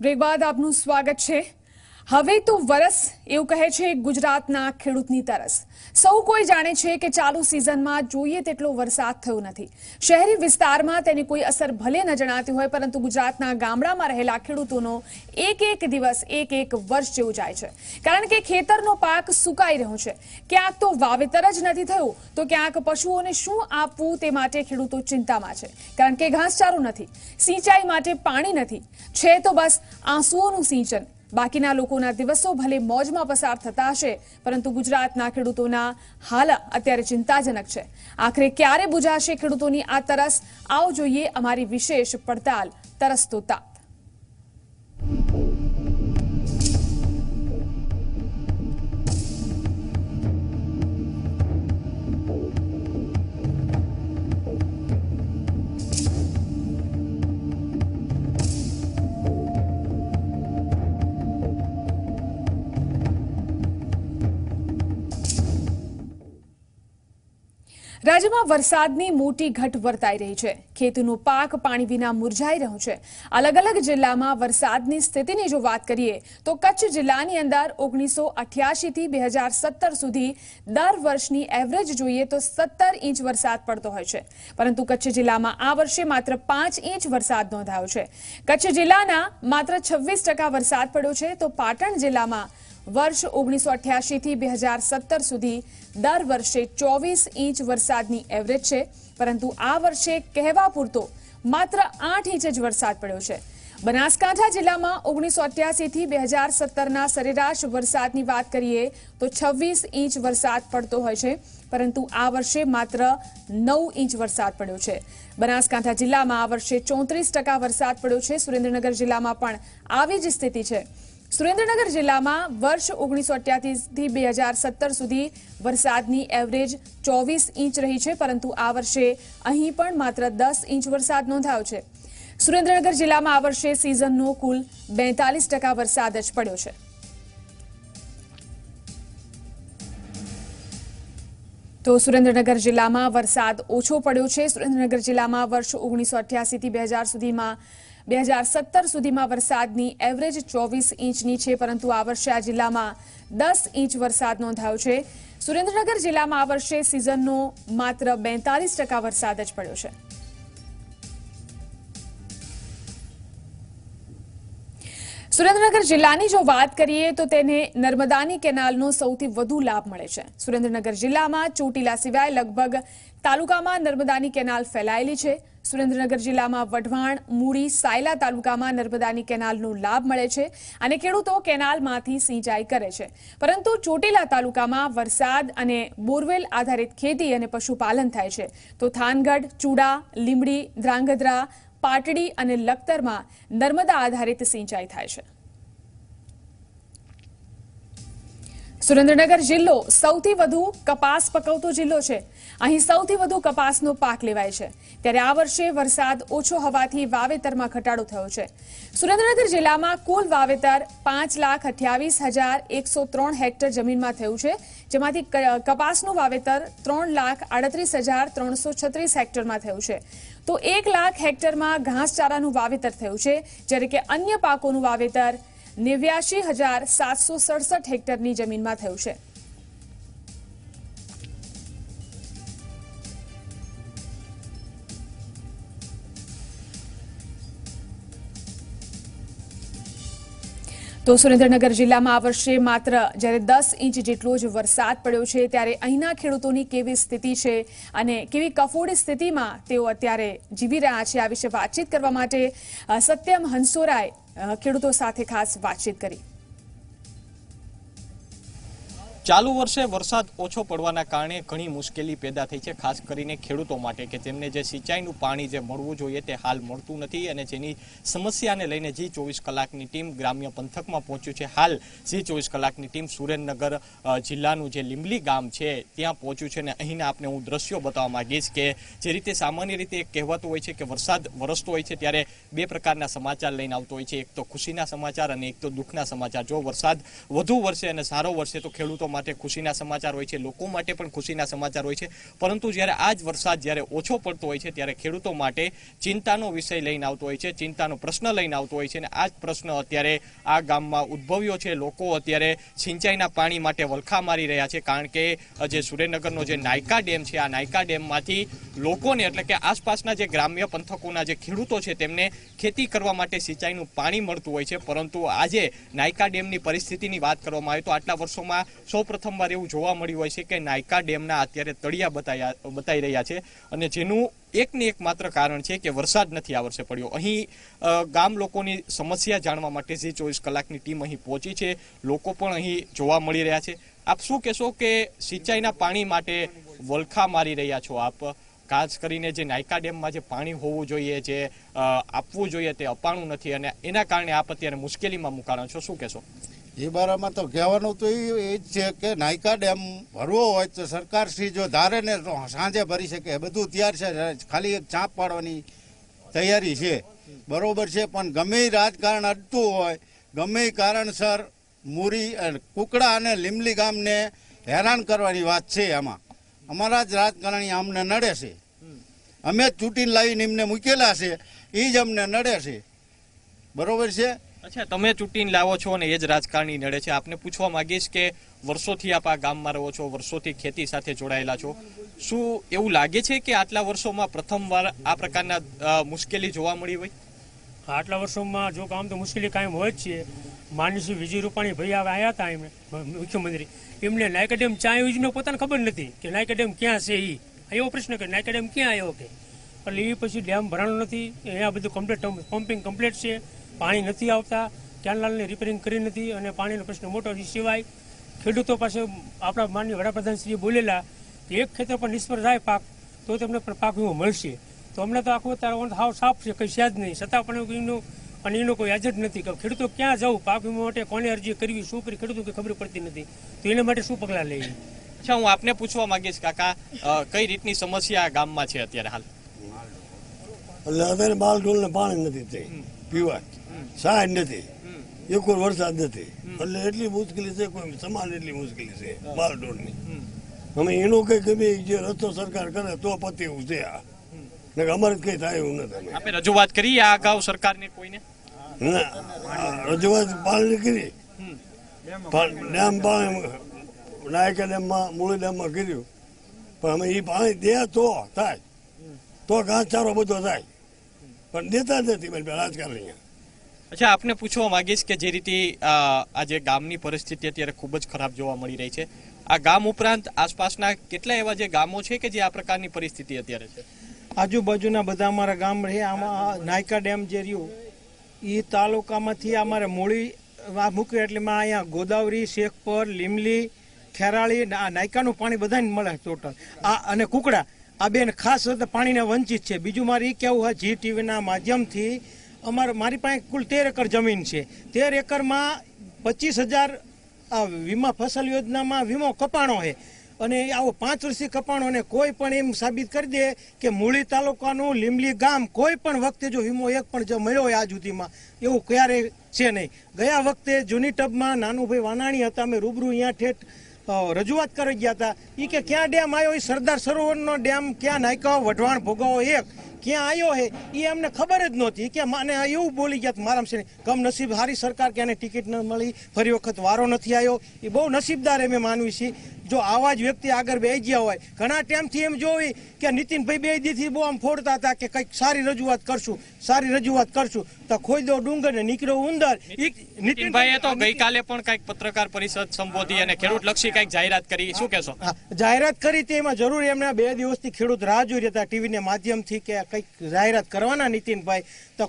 Break બાદ આપનું સ્વાગત છે। હવે તો વરસ એવું કહે છે ગુજરાતના ખેડૂતની તરસ। સૌ કોઈ જાણે છે કે ચાલુ સિઝનમાં જોઈએ તેટલો વરસાદ થયો નથી। શહેરી વિસ્તારમાં તેની કોઈ અસર ભલે ન જણાતી હોય, પરંતુ ગુજરાતના ગામડામાં રહેલા ખેડૂતોનો એક દિવસ એક વર્ષ જેવું જાય છે, કારણ કે ખેતરનો પાક સુકાઈ રહ્યો છે। ક્યાંક તો વાવેતર જ નથી થયું, તો ક્યાંક પશુઓને શું આપવું તે માટે ખેડૂતો ચિંતામાં છે, કારણ કે ઘાસચારો નથી, સિંચાઈ માટે પાણી નથી, છે તો બસ આંસુઓનું સિંચન। બાકીના લોકોના દિવસો ભલે મોજમાં પસાર થતા હશે, પરંતુ ગુજરાતના ખેડૂતોના હાલ અત્યારે ચિંતાજનક છે। આખરે ક્યારે બુજાશે ખેડૂતોની આ તરસ? આવો જોઈએ અમારી વિશેષ પડતાલ તરસતો તાપ। રાજ્યમાં વરસાદની મોટી ઘટ વર્તાઈ રહી છે। ખેતીનો પાક પાણી વિના મુરઝાઈ રહ્યો છે। અલગ અલગ જિલ્લામાં વરસાદની સ્થિતિની જો વાત કરીએ તો કચ્છ જિલ્લાની અંદર 1988 થી 2017 સુધી દર વર્ષની એવરેજ જોઈએ તો 17 ઇંચ વરસાદ પડતો હોય છે, પરંતુ કચ્છ જિલ્લામાં આ વર્ષે માત્ર 5 ઇંચ વરસાદ નોંધાયો છે। કચ્છ જિલ્લાના માત્ર 26% વરસાદ પડ્યો છે, તો પાટણ જિલ્લામાં વર્ષ 1988 થી 2017 સુધી દર વર્ષે 24 ઇંચ વરસાદની એવરેજ છે, પરંતુ આ વર્ષે કહેવા પૂરતો માત્ર 8 ઇંચ જ વરસાદ પડ્યો છે। બનાસકાંઠા જિલ્લામાં 1988 થી 2017ના સરેરાશ વરસાદની વાત કરીએ તો 26 ઇંચ વરસાદ પડતો હોય છે, પરંતુ આ વર્ષે માત્ર 9 ઇંચ વરસાદ પડ્યો છે। બનાસકાંઠા જિલ્લામાં આ વર્ષે 34% વરસાદ પડ્યો છે। સુરેન્દ્રનગર જિલ્લામાં પણ આવી જ સ્થિતિ છે। સુરેન્દ્રનગર જિલ્લામાં વર્ષ 1988 થી 2017 સુધી વરસાદની એવરેજ 24 ઇંચ રહી છે, પરંતુ આ વર્ષે અહીં પણ માત્ર 10 ઇંચ વરસાદ નોંધાયો છે। સુરેન્દ્રનગર જિલ્લામાં આ વર્ષે સિઝનનો કુલ 42% વરસાદ જ પડ્યો છે। તો સુરેન્દ્રનગર જિલ્લામાં વરસાદ ઓછો પડ્યો છે। સુરેન્દ્રનગર જિલ્લામાં વર્ષ 1988 થી 2017 સુધીમાં વરસાદની એવરેજ 24 ઇંચની છે, પરંતુ આ વર્ષે આ જિલ્લામાં 10 ઇંચ વરસાદ નોંધાયો છે। સુરેન્દ્રનગર જિલ્લામાં આ વર્ષે સિઝનનો માત્ર 42% વરસાદ જ પડ્યો છે। સુરેન્દ્રનગર જિલ્લાની જો વાત કરીએ તો તેને નર્મદાની કેનાલનો સૌથી વધુ લાભ મળે છે। સુરેન્દ્રનગર જિલ્લામાં ચોટીલા સિવાય લગભગ તાલુકામાં નર્મદાની કેનાલ ફેલાયેલી છે। સુરેન્દ્રનગર જિલ્લામાં વઢવાણ, મૂળી, સાયલા તાલુકામાં નર્મદાની કેનાલનો લાભ મળે છે અને ખેડૂતો કેનાલમાંથી સિંચાઈ કરે છે, પરંતુ ચોટીલા તાલુકામાં વરસાદ અને બોરવેલ આધારિત ખેતી અને પશુપાલન થાય છે, તો થાનગઢ, ચૂડા, લીંબડી, ધ્રાંગધ્રા, પાટડી અને લખતરમાં નર્મદા આધારિત સિંચાઈ થાય છે। સુરેન્દ્રનગર જિલ્લો સૌથી વધુ કપાસ પકવતો જિલ્લો છે। અહીં સૌથી વધુ કપાસનો પાક લેવાય છે, ત્યારે આ વર્ષે વરસાદ ઓછો હોવાથી વાવેતરમાં ઘટાડો થયો છે। સુરેન્દ્રનગર જિલ્લામાં કુલ વાવેતર 5,28,103 હેક્ટર જમીનમાં થયું છે, જેમાંથી કપાસનું વાવેતર 3,38,336 હેક્ટરમાં થયું છે, તો 1 લાખ હેક્ટરમાં ઘાસચારાનું વાવેતર થયું છે, જ્યારે કે અન્ય પાકોનું વાવેતર 89,767 હેક્ટરની જમીનમાં થયું છે। તો સુરેન્દ્રનગર જિલ્લામાં આ વર્ષે માત્ર જ્યારે 10 ઇંચ જેટલો જ વરસાદ પડ્યો છે, ત્યારે અહીંના ખેડૂતોની કેવી સ્થિતિ છે અને કેવી કફોડી સ્થિતિમાં તેઓ અત્યારે જીવી રહ્યા છે, આ વિશે વાતચીત કરવા માટે સત્યમ હંસોરાએ ખેડૂતો સાથે ખાસ વાતચીત કરી। ચાલુ વર્ષે વરસાદ ઓછો પડવાના કારણે ઘણી મુશ્કેલી પેદા થઈ છે, ખાસ કરીને ખેડૂતો માટે કે તેમને જે સિંચાઈનું પાણી જે મળવું જોઈએ તે હાલ મળતું નથી, અને જેની સમસ્યાને લઈને જી 24 કલાકની ટીમ ગ્રામ્ય પંથકમાં પહોંચ્યું છે। હાલ જી 24 કલાકની ટીમ સુરેન્દ્રનગર જિલ્લાનું જે લીંબલી ગામ છે ત્યાં પહોંચ્યું છે, અને અહીંના આપને હું દ્રશ્યો બતાવવા માંગીશ કે જે રીતે સામાન્ય રીતે એક કહેવાતું હોય છે કે વરસાદ વરસતો હોય છે ત્યારે બે પ્રકારના સમાચાર લઈને આવતો હોય છે, એક તો ખુશીના સમાચાર અને એક તો દુઃખના સમાચાર। જો વરસાદ વધુ વરસે અને સારો વરસે તો ખેડૂતો માટે ખુશીના સમાચાર હોય છે, લોકો માટે પણ ખુશીના સમાચાર હોય છે, પરંતુ જ્યારે આ જ વરસાદ જ્યારે ઓછો પડતો હોય છે ત્યારે ખેડૂતો માટે ચિંતાનો વિષય લઈને આવતો હોય છે, ચિંતાનો પ્રશ્ન લઈને આવતો હોય છે અને આ જ પ્રશ્ન અત્યારે આ ગામમાં ઉદ્ભવ્યો છે। લોકો અત્યારે સિંચાઈના પાણી માટે વલખા મારી રહ્યા છે, કારણ કે જે સુરેન્દ્રનગરનો જે નાયકા ડેમ છે, આ નાયકા ડેમમાંથી લોકોને એટલે કે આસપાસના જે ગ્રામ્ય પંથકોના જે ખેડૂતો છે તેમને ખેતી કરવા માટે સિંચાઈનું પાણી મળતું હોય છે, પરંતુ આજે નાયકા ડેમની પરિસ્થિતિની વાત કરવામાં આવે તો આટલા વર્ષોમાં સૌ પ્રથમવાર એવું જોવા મળ્યું હોય છે કે નાયકા ડેમના અત્યારે તળિયા બતાઈ રહ્યા છે અને જેનું એકને એક માત્ર કારણ છે કે વરસાદ નથી આ વર્ષે પડ્યો। અહીં ગામ લોકોની સમસ્યા જાણવા માટે ઝી 24 કલાકની ટીમ અહીં પહોંચી છે, લોકો પણ અહીં જોવા મળી રહ્યા છે। આપ શું કહેશો કે સિંચાઈના પાણી માટે વલખા મારી રહ્યા છો આપ, ખાસ કરીને જે નાયકા ડેમમાં જે પાણી હોવું જોઈએ, જે આપવું જોઈએ તે અપાણું નથી અને એના કારણે આપ અત્યારે મુશ્કેલીમાં મુકાણા છો, શું કહેશો? એ બારામાં તો કહેવાનું તો એ જ છે કે નાયકા ડેમ ભરવો હોય તો સરકારશ્રી જો ધારે ને સાંજે ભરી શકે, બધું તૈયાર છે, ખાલી એક ચાંપ પાડવાની તૈયારી છે, બરોબર છે। પણ ગમે રાજકારણ અડતું હોય, ગમે કારણસર મુરી કુકડા અને લીમલી ગામને હેરાન કરવાની વાત છે, આમાં અમારા જ રાજકારણી અમને નડે છે, અમે જ ચૂંટીને લાવીને એમને મૂકેલા છે, એ જ અમને નડે છે, બરોબર છે। અચ્છા, તમે ચૂંટીને લાવો છો અને એ જ રાજકારણી નડે છે। આપને પૂછવા માંગીશ કે વર્ષોથી આપ આ ગામમાં રહો છો, વર્ષોથી ખેતી સાથે જોડાયેલા છો, શું એવું લાગે છે કે આટલા વર્ષોમાં પ્રથમવાર આ પ્રકારના મુશ્કેલી જોવા મળી હોય? આટલા વર્ષોમાં જો કામ તો મુશ્કેલી કાયમ હોય જ છે। માનનીય શ્રી વિજય રૂપાણી ભાઈ આવ્યા હતા એમને મુખ્યમંત્રી, એમને નાયકા ડેમ ક્યાં આવ્યું છે પોતાને ખબર નથી કે નાયકા ડેમ ક્યાં છે, એ એવો પ્રશ્ન કે નાયકા ડેમ ક્યાં આવ્યો કે, એટલે એ પછી ડેમ ભરાણો નથી, અહીંયા બધું કમ્પ્લીટ પમ્પિંગ કમ્પ્લીટ છે, પાણી નથી આવતા, કેનાલને રિપેરિંગ કરી નથી અને પાણીનો પ્રશ્ન મોટો છે। સિવાય ખેડૂતો પાસે આપણા માનનીય વડાપ્રધાનશ્રીએ બોલેલા કે એક ખેતર પર નિષ્ફળ જાય પાક તો તેમને પણ પાક વીમો મળશે, તો અમને તો આખું તાર હાવ સાફ છે, કંઈ છે જ નહીં, છતાં પણ એનું અને એનો કોઈ એજન્ટ નથી કે ખેડૂતો ક્યાં જવું, પાક વીમા માટે કોને અરજી કરવી, શું કરી, ખેડૂતો ખબર પડતી નથી, તો એના માટે શું પગલાં લેવી? અચ્છા, હું આપને પૂછવા માંગીશ કાકા, કઈ રીતની સમસ્યા આ ગામમાં છે અત્યારે હાલ? એટલે અત્યારે બાલ ઢોલને પાણી નથી પીવા, સહાય નથી, એક વરસાદ નથી, એટલે એટલી મુશ્કેલી છે, કોઈ સમાન એટલી મુશ્કેલી છે બાલ ઢોલની। અમે એનું કઈ ગમે જે રસ્તો સરકાર કરે તો પતિ એવું છે, અમારે કઈ થાય એવું નથી। આપણે રજૂઆત કરી આ અગાઉ સરકારને કોઈને? ના, રજૂઆત પાણી કરી, ડેમ પાણી નાયકા ડેમમાં મૂળી ડેમમાં કર્યું, પણ અમે એ પાણી દે તો થાય, તો ઘાસચારો બધો થાય, પણ દેતા જ નથી રાજકારણી। અચ્છા, આપને પૂછવા માંગીશ કે જે રીતે આજે ગામની પરિસ્થિતિ અત્યારે ખૂબ જ ખરાબ જોવા મળી રહી છે, આ ગામ ઉપરાંત આસપાસના કેટલા એવા જે ગામો છે કે જે આ પ્રકારની પરિસ્થિતિ અત્યારે છે? આજુબાજુના બધા અમારા ગામ રહે, આમાં નાયકા ડેમ જે રહ્યું એ તાલુકામાંથી અમારે મૂળી મૂક્યું, એટલે અહીંયા ગોદાવરી, શેખપર, લીમલી, ખેરાળી, આ નાયકાનું પાણી બધાને મળે ટોટલ, આ અને કુકડા, આ બેન ખાસ પાણીને વંચિત છે। બીજું મારે એ કહેવું હોય, જી ટીવીના માધ્યમથી મારી પાસે કુલ 13 એકર જમીન છે, 13 એકરમાં 25,000 આ વીમા ફસલ યોજનામાં વીમો કપાણો છે, અને આવો 5 વર્ષથી કપાણો, અને કોઈ પણ એમ સાબિત કરી દે કે મૂળી તાલુકાનું લીમલી ગામ કોઈ પણ વખતે જો વીમો એક પણ જો મળ્યો હોય આજ સુધીમાં, એવું ક્યારેય છે નહીં। ગયા વખતે જૂની ટબમાં નાનુભાઈ વાનાણી હતા, અમે રૂબરૂ અહીંયા ઠેઠ રજૂઆત કરી ગયા હતા, એ કે ક્યાં ડેમ આવ્યો, એ સરદાર સરોવરનો ડેમ ક્યાં નાયકાઓ વઢવાણ ભોગાવો એક ક્યાં આવ્યો હે એ અમને ખબર જ નહોતી, કે મને એવું બોલી ગયા મારા છે કમનસીબ હારી સરકાર કે એને ટિકિટ ન મળી, ફરી વખત વારો નથી આવ્યો, એ બહુ નસીબદાર અમે માનવી છીએ। જો આવા જ વ્યક્તિ આગળ બેસી ગયા હોય, ઘણા ટાઈમથી એમ જોઈ કે નીતિનભાઈ બે દીથી બહુ આમ ફોડતા હતા કે કંઈક સારી રજૂઆત કરશું, તો ખોઈ દો ડુંગર ને નીકળ્યો ઉંદર। નીતિનભાઈએ તો ગઈકાલે પણ કંઈક પત્રકાર પરિષદ સંબોધી અને ખેડૂત લક્ષી કંઈક જાહેરાત કરી, શું કહેશો? જાહેરાત કરી તેમાં જરૂર એમને 2 દિવસથી ખેડૂત રાહ જોઈ રહ્યા હતા ટીવીના માધ્યમથી કે કંઈક જાહેરાત કરવાના નીતિનભાઈ, તો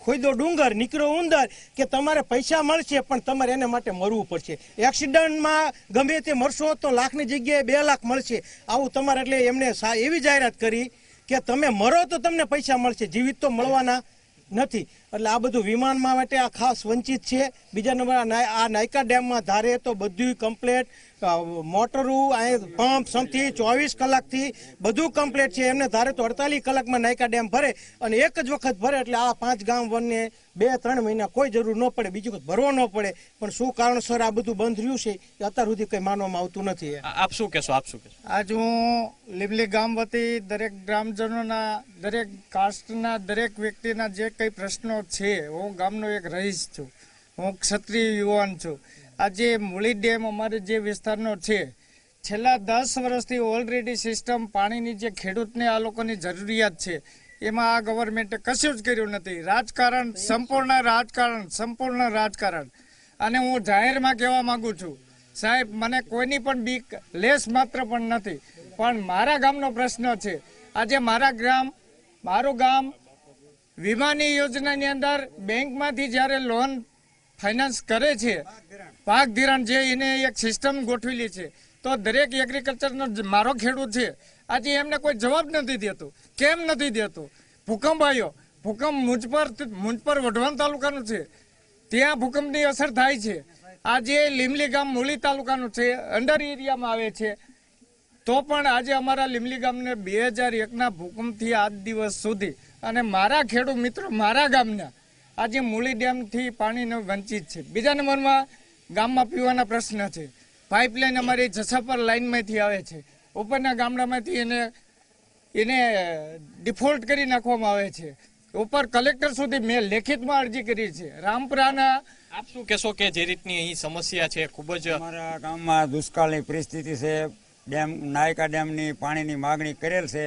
ખોઈ દો ડુંગર નીકળ્યો ઉંદર, કે તમારે પૈસા મળશે પણ તમારે એના માટે મરવું પડશે, એક્સિડન્ટમાં ગમે તે મરશો તો લાખની જગ્યાએ 2 લાખ મળશે, આવું તમારે, એટલે એમને એવી જાહેરાત કરી કે તમે મરો તો તમને પૈસા મળશે, જીવિત તો મળવાના નથી। એટલે આ બધું વિમાનમાં માટે આ ખાસ વંચિત છે। બીજા નંબર આ નાયકા ડેમમાં ધારે તો બધું કમ્પ્લેટ મોટરું પંપ સમથી 24 કલાકથી બધું કમ્પ્લીટ છે. એમને ધારે તો 48 કલાકમાં નાયકા ડેમ ભરે અને એક જ વખત ભરે એટલે આ 5 ગામ વનને 2-3 મહિના કોઈ જરૂર ન પડે, બીજી વખત ભરવો ન પડે. પણ શું કારણસર આ બધું બંધ રહ્યું છે એ અત્યાર સુધી કંઈ માનવામાં આવતું નથી. આપ શું કહેશો? આજ હું લીમલી ગામ વતી દરેક ગ્રામજનોના, દરેક કાસ્ટના, દરેક વ્યક્તિના જે કંઈ પ્રશ્નો છે, હું ગામનો એક રહીશ છું, હું ક્ષત્રિય યુવાન છું. આજે મૂળી ડેમ અમારે જે વિસ્તારનો છે, છેલ્લા 10 વર્ષથી ઓલરેડી સિસ્ટમ પાણીની જે ખેડૂતને આ લોકોની જરૂરિયાત છે એમાં આ ગવર્મેન્ટે કશું જ કર્યું નથી. રાજકારણ, સંપૂર્ણ રાજકારણ. અને હું જાહેરમાં કહેવા માંગુ છું, સાહેબ, મને કોઈની પણ બીક લેસ માત્ર પણ નથી, પણ મારા ગામનો પ્રશ્ન છે. આજે મારું ગામ વીમાની યોજનાની અંદર બેંકમાંથી જ્યારે લોન ફાઇનાન્સ કરે છે, પાક ધિરાણ જે એને એક સિસ્ટમ ગોઠવેલી છે, તો દરેક એગ્રીકલ્ચરનો મારો ખેડૂત છે, આજે એમને કોઈ જવાબ નથી દેતો. કેમ નથી દેતો? ભૂકંપ આવ્યો, ભૂકંપ મુંજપર વઢવાણ તાલુકાનું છે, ત્યાં ભૂકંપની અસર થાય છે. આજે લીમલી ગામ મૂળી તાલુકાનું છે, અંડર એરિયામાં આવે છે, તો પણ આજે અમારા લીમલી ગામને 2001ના ભૂકંપથી આજ દિવસ સુધી, અને મારા ખેડૂત મિત્રો મારા ગામના આજે મૂળી ડેમથી પાણીનો વંચિત છે. બીજા નંબરમાં ગામમાં પીવાના પ્રશ્ન છે. પાઇપલાઇન અમારી જસાપર લાઇનમાંથી આવે છે, ઉપરના ગામડામાંથી એને ડિફોલ્ટ કરી નાખવામાં આવે છે. ઉપર કલેક્ટર સુધી મેં લેખિતમાં અરજી કરી છે. રામપુરાના આપ શું કહેશો કે જે રીતની અહીં સમસ્યા છે, ખૂબ જ અમારા ગામમાં દુષ્કાળની પરિસ્થિતિ છે. નાયકા ડેમની પાણીની માગણી કરેલ છે.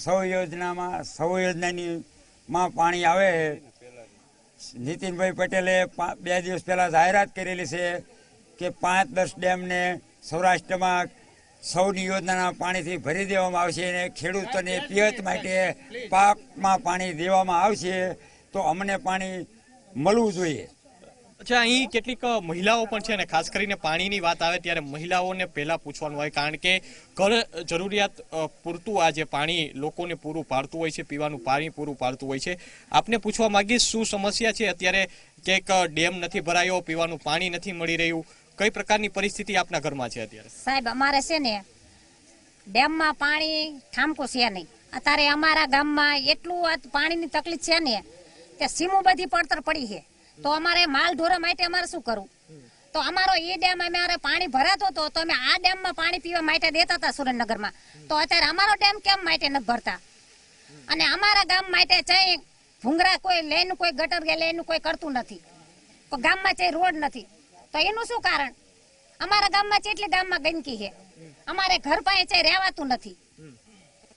સૌ યોજનાની પાણી આવે. નીતિનભાઈ પટેલે 2 દિવસ પહેલા જાહેરાત કરેલી છે કે 5-10 ડેમને સૌરાષ્ટ્રમાં સૌની યોજનાના પાણીથી ભરી દેવામાં આવશે અને ખેડૂતોને પિયત માટે પાકમાં પાણી દેવામાં આવશે. તો અમને પાણી મળવું જોઈએ. અચ્છા, અહીં કેટલીક મહિલાઓ પણ છે ને, ખાસ કરીને પાણીની વાત આવે ત્યારે મહિલાઓને પહેલાં પૂછવાનું હોય, કારણ કે ઘર જરૂરિયાત પૂરતું આ જે પાણી લોકોને પૂરું પાડતું હોય છે, પીવાનું પાણી પૂરું પાડતું હોય છે. આપને પૂછવા માંગીશ, શું સમસ્યા છે અત્યારે? કે ડેમ નથી ભરાયો, પીવાનું પાણી નથી મળી રહ્યું, કઈ પ્રકારની પરિસ્થિતિ આપના ઘરમાં છે અત્યારે? સાહેબ, અમારે છે ને ડેમમાં પાણી ઠામકો છે નહીં. અત્યારે અમારા ગામમાં એટલું પાણીની તકલીફ છે ને કે સીમું બધી પડતર પડી છે. તો અમારે માલ ઢોરા માટે અમારે શું કરવું? તો અમારો એ ડેમ અમારે પાણી ભરાતો હતો, તો અમે આ ડેમમાં પાણી પીવા માટે દેતા હતા સુરેન્દ્રનગરમાં. તો અત્યારે અમારો ડેમ કેમ માટે નથી ભરતા? અને અમારા ગામ માટે ચાહે ભૂંગરા કોઈ લેન, કોઈ ગટર કે લેન કોઈ કરતું નથી. ગામમાં ચાહે રોડ નથી. તો એનું શું કારણ? અમારા ગામમાં કેટલી ગામમાં ગંદકી છે, અમારે ઘર પાસે ચાહે રહેવાતું નથી.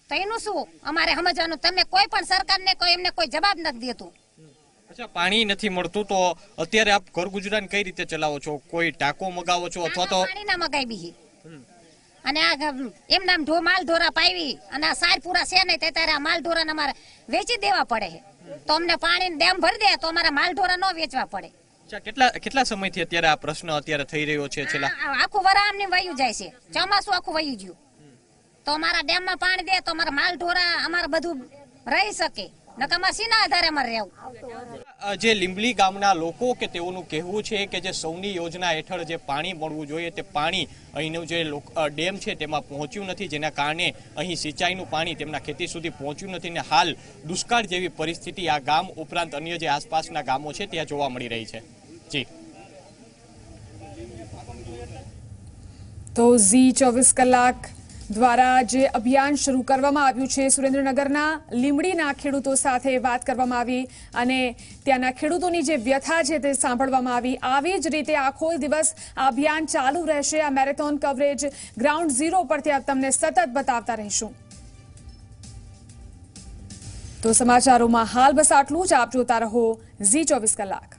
તો એનું શું અમારે સમજવાનું? તમે કોઈ પણ સરકારને કોઈ એમને કોઈ જવાબ નથી દેતું. અચ્છા, પાણી નથી મળતું તો અત્યારે આપ ઘર ગુજરાન કઈ રીતે ચલાવો છો? કોઈ ટાંકો મગાવો છો અથવા તો પાણી ના મગાવી? અને આ એમના માલ ઢોરા પાવી અને આ સાર પૂરા છે નહીં, ત્યારે આ માલ ઢોરા અમારે વેચી દેવા પડે છે. તો અમને પાણી ડેમ ભરી દે તો અમારા માલ ઢોરા ન વેચવા પડે. કેટલા સમયથી અત્યારે આ પ્રશ્ન અત્યારે થઈ રહ્યો છે? આખું વરા અમને વયું જાય છે, ચોમાસું આખું વયું ગયું. તો અમારા ડેમમાં પાણી દે તો અમારા માલ ઢોરા અમારે બધું રહી શકે. જે લીંબલી ગામના લોકો કે તેઓનું કહેવું છે કે જે સૌની યોજના હેઠળ જે પાણી મળવું જોઈએ તે પાણી અહીંનું જે ડેમ છે તેમાં પહોંચ્યું નથી, જેના કારણે અહીં સિંચાઈનું પાણી તેમના ખેતી સુધી પહોંચ્યું નથી અને હાલ દુષ્કાળ જેવી પરિસ્થિતિ આ ગામ ઉપરાંત અન્ય જે આસપાસના ગામો છે ત્યાં જોવા મળી રહી છે. જી, તો Zee24 કલાક દ્વારા જે અભિયાન શરૂ કરવામાં આવ્યું છે, સુરેન્દ્રનગરના લીંબડીના ખેડૂતો સાથે વાત કરવામાં આવી અને ત્યાંના ખેડૂતોની જે વ્યથા છે તે સાંભળવામાં આવી. આવી જ રીતે આખો દિવસ આ અભિયાન ચાલુ રહેશે. આ મેરેથોન કવરેજ ગ્રાઉન્ડ ઝીરો પરથી તમને સતત બતાવતા રહીશું. તો સમાચારોમાં હાલ બસ આટલું જ. આપ જોતા રહો Zee24 કલાક.